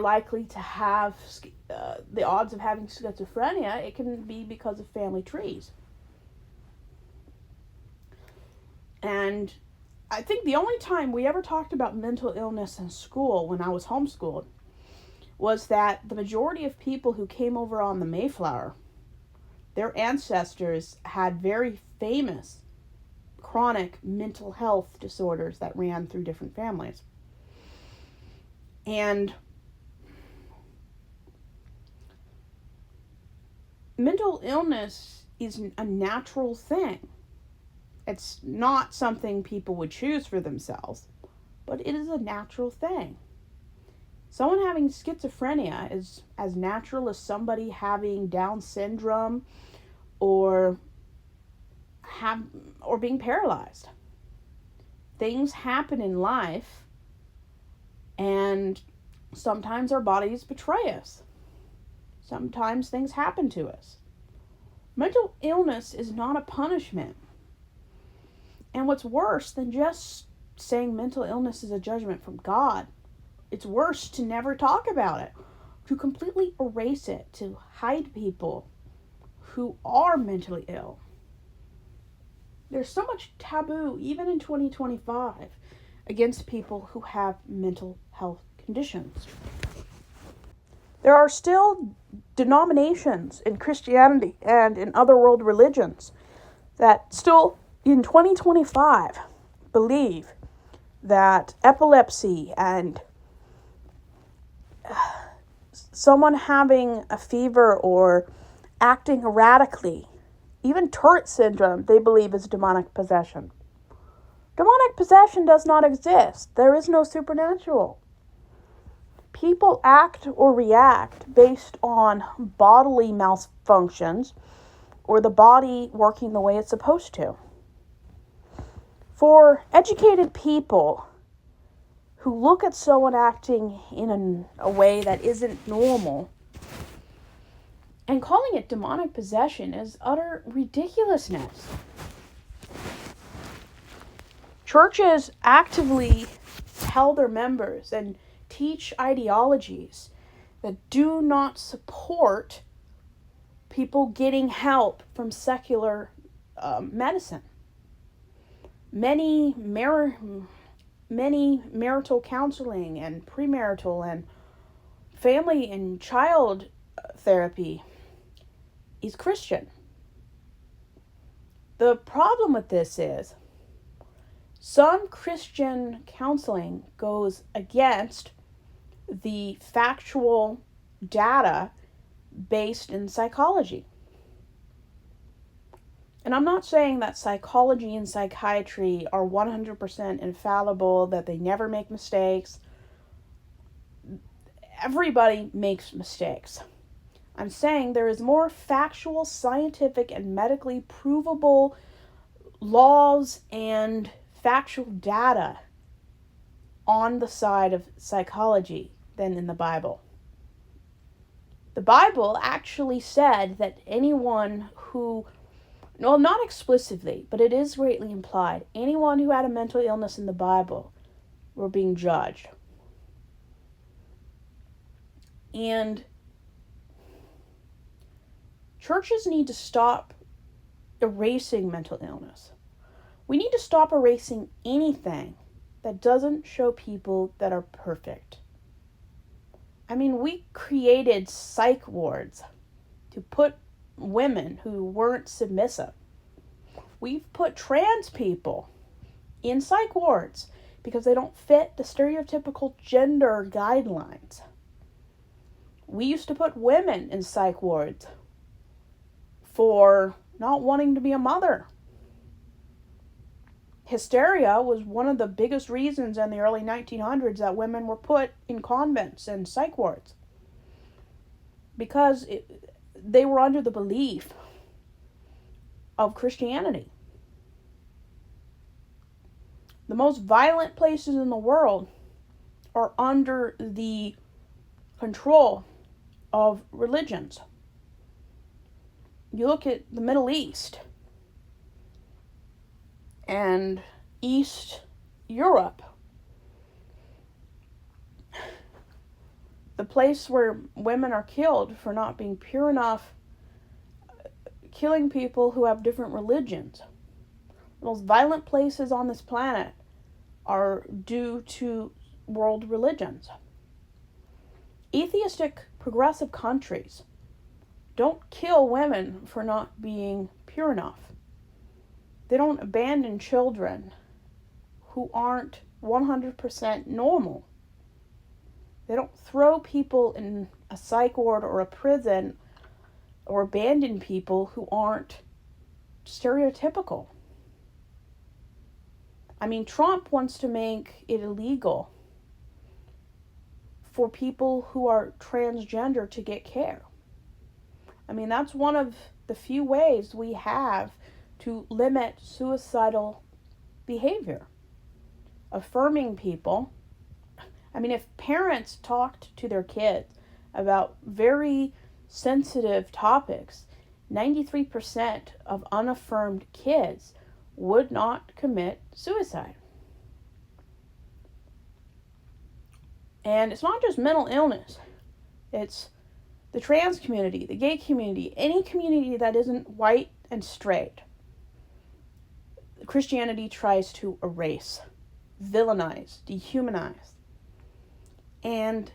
likely to have the odds of having schizophrenia, it can be because of family trees. And I think the only time we ever talked about mental illness in school when I was homeschooled was that the majority of people who came over on the Mayflower, their ancestors had very famous chronic mental health disorders that ran through different families. And mental illness is a natural thing. It's not something people would choose for themselves, but it is a natural thing. Someone having schizophrenia is as natural as somebody having Down syndrome or being paralyzed. Things happen in life, and sometimes our bodies betray us. Sometimes things happen to us. Mental illness is not a punishment. And what's worse than just saying mental illness is a judgment from God, it's worse to never talk about it, to completely erase it, to hide people who are mentally ill. There's so much taboo, even in 2025, against people who have mental health conditions. There are still denominations in Christianity and in other world religions that still, in 2025, believe that epilepsy and someone having a fever or acting erratically, even Tourette syndrome, they believe is demonic possession. Demonic possession does not exist. There is no supernatural. People act or react based on bodily malfunctions or the body working the way it's supposed to. For educated people who look at someone acting in a way that isn't normal and calling it demonic possession is utter ridiculousness. Churches actively tell their members and teach ideologies that do not support people getting help from secular medicine. Many marital counseling and premarital and family and child therapy is Christian. The problem with this is some Christian counseling goes against the factual data based in psychology. And I'm not saying that psychology and psychiatry are 100% infallible, that they never make mistakes. Everybody makes mistakes. I'm saying there is more factual, scientific, and medically provable laws and factual data on the side of psychology than in the Bible. The Bible actually said that anyone who, well, not explicitly, but it is greatly implied, anyone who had a mental illness in the Bible were being judged. And churches need to stop erasing mental illness. We need to stop erasing anything that doesn't show people that are perfect. I mean, we created psych wards to put women who weren't submissive. We've put trans people in psych wards because they don't fit the stereotypical gender guidelines. We used to put women in psych wards for not wanting to be a mother. Hysteria was one of the biggest reasons in the early 1900s that women were put in convents and psych wards. Because they were under the belief of Christianity. The most violent places in the world are under the control of religions. You look at the Middle East and East Europe. the place where women are killed for not being pure enough, killing people who have different religions. The most violent places on this planet are due to world religions. Atheistic progressive countries don't kill women for not being pure enough. They don't abandon children who aren't 100% normal. They don't throw people in a psych ward or a prison or abandon people who aren't stereotypical. I mean, Trump wants to make it illegal for people who are transgender to get care. I mean, that's one of the few ways we have to limit suicidal behavior. Affirming people. I mean, if parents talked to their kids about very sensitive topics, 93% of unaffirmed kids would not commit suicide. And it's not just mental illness. It's the trans community, the gay community, any community that isn't white and straight. Christianity tries to erase, villainize, dehumanize. And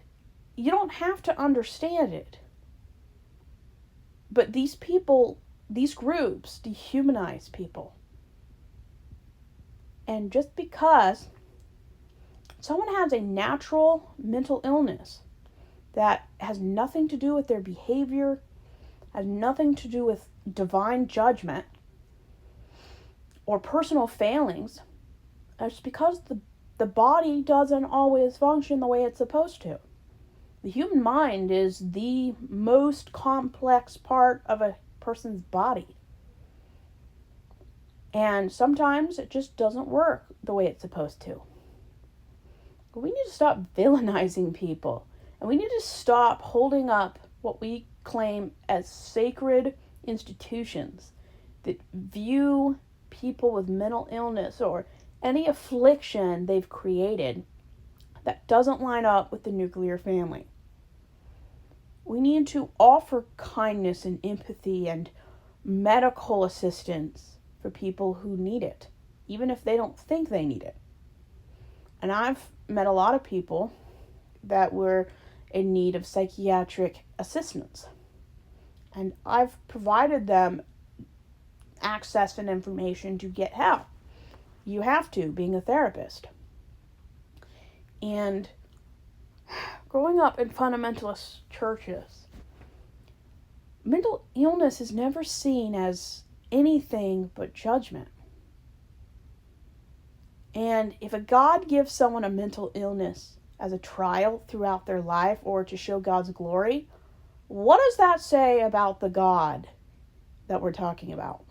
you don't have to understand it. But these people, these groups dehumanize people. And just because someone has a natural mental illness that has nothing to do with their behavior, has nothing to do with divine judgment or personal failings, it's because the body doesn't always function the way it's supposed to. The human mind is the most complex part of a person's body. And sometimes it just doesn't work the way it's supposed to. But we need to stop villainizing people. And we need to stop holding up what we claim as sacred institutions that view people with mental illness or any affliction they've created that doesn't line up with the nuclear family. We need to offer kindness and empathy and medical assistance for people who need it, even if they don't think they need it. And I've met a lot of people that were in need of psychiatric assistance. And I've provided them access and information to get help. You have to, being a therapist. And growing up in fundamentalist churches, mental illness is never seen as anything but judgment. And if a God gives someone a mental illness as a trial throughout their life or to show God's glory, what does that say about the God that we're talking about?